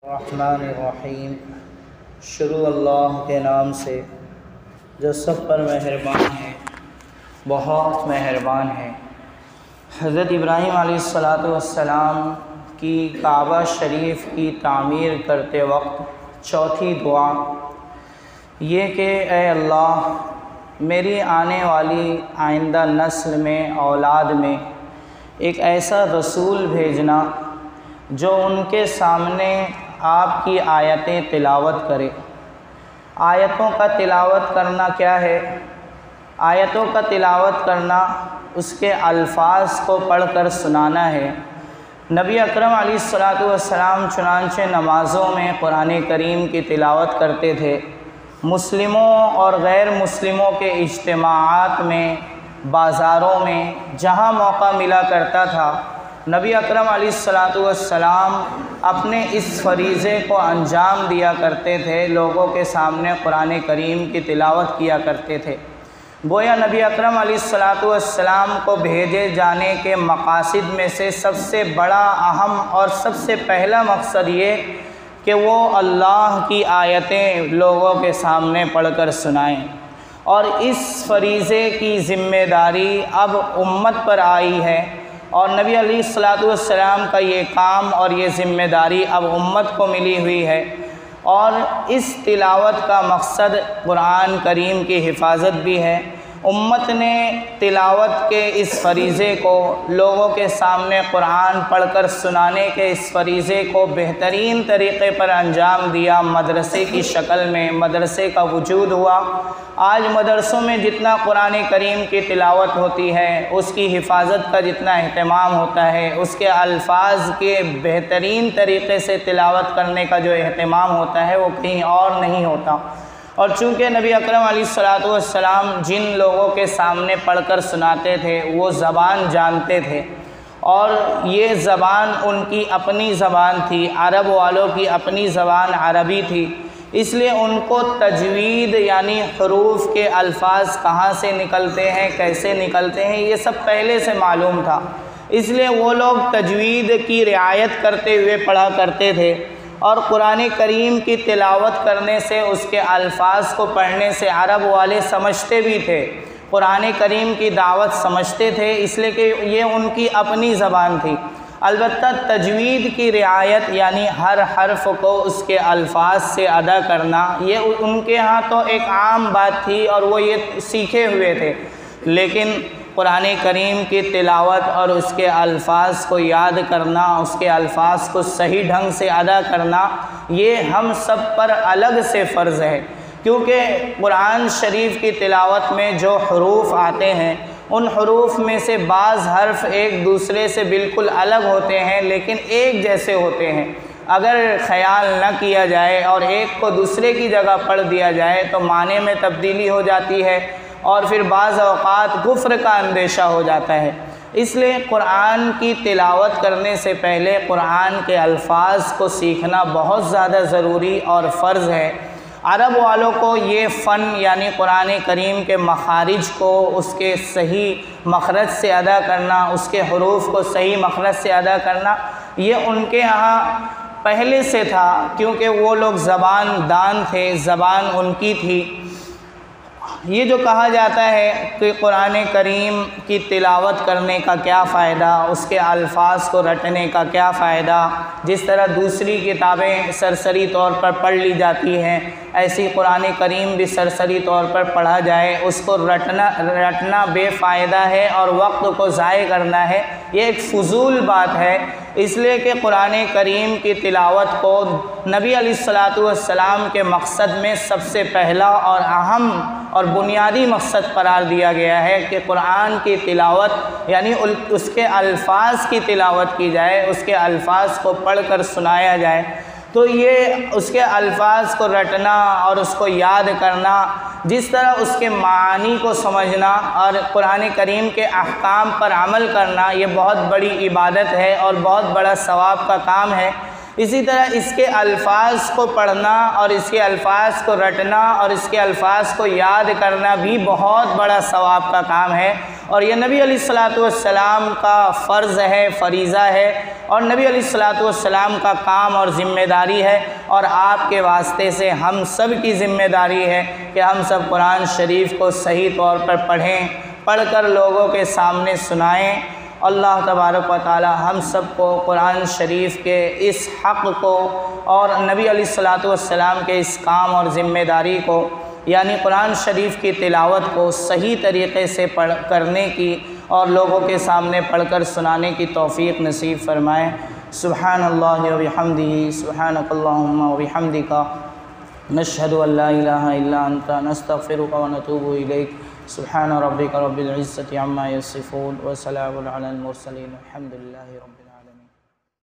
الرحمن الرحیم۔ شروع اللہ کے نام سے جو سب پر مہربان ہے، بہت مہربان ہے۔ حضرت ابراہیم علیہ السلام کی کعبہ شریف کی تعمیر کرتے وقت چوتھی دعا یہ کہ اے اللہ میری آنے والی آئندہ نسل میں، اولاد میں ایک ایسا رسول بھیجنا جو ان کے سامنے آپ کی آیتیں تلاوت کرے۔ آیتوں کا تلاوت کرنا کیا ہے؟ آیتوں کا تلاوت کرنا اس کے الفاظ کو پڑھ کر سنانا ہے۔ نبی اکرم علیہ السلام چنانچہ نمازوں میں قرآن کریم کی تلاوت کرتے تھے۔ مسلموں اور غیر مسلموں کے اجتماعات میں، بازاروں میں جہاں موقع ملا کرتا تھا، نبی اکرم علیہ السلام اپنے اس فریضے کو انجام دیا کرتے تھے، لوگوں کے سامنے قرآن کریم کی تلاوت کیا کرتے تھے۔ گویا نبی اکرم علیہ السلام کو بھیجے جانے کے مقاصد میں سے سب سے بڑا، اہم اور سب سے پہلا مقصد یہ کہ وہ اللہ کی آیتیں لوگوں کے سامنے پڑھ کر سنائیں، اور اس فریضے کی ذمہ داری اب امت پر آئی ہے، اور نبی علیہ السلام کا یہ کام اور یہ ذمہ داری اب امت کو ملی ہوئی ہے۔ اور اس تلاوت کا مقصد قرآن کریم کی حفاظت بھی ہے۔ امت نے تلاوت کے اس فریضے کو، لوگوں کے سامنے قرآن پڑھ کر سنانے کے اس فریضے کو بہترین طریقے پر انجام دیا۔ مدرسے کی شکل میں مدرسے کا وجود ہوا۔ آج مدرسوں میں جتنا قرآن کریم کی تلاوت ہوتی ہے، اس کی حفاظت کا جتنا اہتمام ہوتا ہے، اس کے الفاظ کے بہترین طریقے سے تلاوت کرنے کا جو اہتمام ہوتا ہے، وہ کہیں اور نہیں ہوتا۔ اور چونکہ نبی اکرم علیہ السلام جن لوگوں کے سامنے پڑھ کر سناتے تھے وہ زبان جانتے تھے، اور یہ زبان ان کی اپنی زبان تھی، عرب والوں کی اپنی زبان عربی تھی، اس لیے ان کو تجوید یعنی حروف کے الفاظ کہاں سے نکلتے ہیں، کیسے نکلتے ہیں، یہ سب پہلے سے معلوم تھا۔ اس لیے وہ لوگ تجوید کی رعایت کرتے ہوئے پڑھا کرتے تھے، اور قرآن کریم کی تلاوت کرنے سے، اس کے الفاظ کو پڑھنے سے عرب والے سمجھتے بھی تھے، قرآن کریم کی دعوت سمجھتے تھے، اس لیے کہ یہ ان کی اپنی زبان تھی۔ البتہ تجوید کی رعایت یعنی ہر حرف کو اس کے الفاظ سے ادا کرنا، یہ ان کے ہاں تو ایک عام بات تھی، اور وہ یہ سیکھے ہوئے تھے، لیکن قرآن کریم کی تلاوت اور اس کے الفاظ کو یاد کرنا، اس کے الفاظ کو صحیح ڈھنگ سے ادا کرنا، یہ ہم سب پر الگ سے فرض ہے، کیونکہ قرآن شریف کی تلاوت میں جو حروف آتے ہیں، ان حروف میں سے بعض حرف ایک دوسرے سے بالکل الگ ہوتے ہیں، لیکن ایک جیسے ہوتے ہیں۔ اگر خیال نہ کیا جائے اور ایک کو دوسرے کی جگہ پڑھ دیا جائے تو معنی میں تبدیلی ہو جاتی ہے، اور پھر بعض اوقات کفر کا اندیشہ ہو جاتا ہے۔ اس لیے قرآن کی تلاوت کرنے سے پہلے قرآن کے الفاظ کو سیکھنا بہت زیادہ ضروری اور فرض ہے۔ عرب والوں کو یہ فن یعنی قرآن کریم کے مخارج کو اس کے صحیح مخرج سے ادا کرنا، اس کے حروف کو صحیح مخرج سے ادا کرنا، یہ ان کے ہاں پہلے سے تھا، کیونکہ وہ لوگ زبان دان تھے، زبان ان کی تھی۔ یہ جو کہا جاتا ہے کہ قرآن کریم کی تلاوت کرنے کا کیا فائدہ، اس کے الفاظ کو رٹنے کا کیا فائدہ، جس طرح دوسری کتابیں سرسری طور پر پڑھ لی جاتی ہیں، ایسی قرآن کریم بھی سرسری طور پر پڑھا جائے، اس کو رٹنا بے فائدہ ہے اور وقت کو ضائع کرنا ہے، یہ ایک فضول بات ہے۔ اس لیے کہ قرآن کریم کی تلاوت کو نبی علیہ السلام کے مقصد میں سب سے پہلا اور اہم اور بنیادی مقصد قرار دیا گیا ہے کہ قرآن کی تلاوت یعنی اس کے الفاظ کی تلاوت کی جائے، اس کے الفاظ کو پڑھ کر سنایا جائے۔ تو یہ اس کے الفاظ کو رٹنا اور اس کو یاد کرنا، جس طرح اس کے معانی کو سمجھنا اور قرآن کریم کے احکام پر عمل کرنا، یہ بہت بڑی عبادت ہے اور بہت بڑا ثواب کا کام ہے۔ اسی طرح اس کے الفاظ کو پڑھنا اور اس کے الفاظ کو رٹنا اور اس کے الفاظ کو یاد کرنا بھی بہت بڑا ثواب کا کام ہے، اور یہ نبی علیہ الصلوۃ والسلام کا فرض ہے، فریضہ ہے، اور نبی علیہ الصلوۃ والسلام کا کام اور ذمہ داری ہے، اور آپ کے واسطے سے ہم سب کی ذمہ داری ہے کہ ہم سب قرآن شریف کو صحیح طور پر پڑھیں، پڑھ کر لوگوں کے سامنے سنائیں۔ اللہ تبارک و تعالی ہم سب کو قرآن شریف کے اس حق کو اور نبی علیہ الصلوۃ والسلام کے اس کام اور ذمہ داری کو، یعنی قرآن شریف کی تلاوت کو صحیح طریقے سے کرنے کی اور لوگوں کے سامنے پڑھ کر سنانے کی توفیق نصیب فرمائے۔ سبحان اللہ و بحمدہ، سبحانک اللہم و بحمدک، نشہد ان لا الہ الا انت، نستغفرک و نتوب الیک۔ سبحان ربک رب العزة عما یصفون، وسلام علی المرسلین، الحمد للہ رب العالمین۔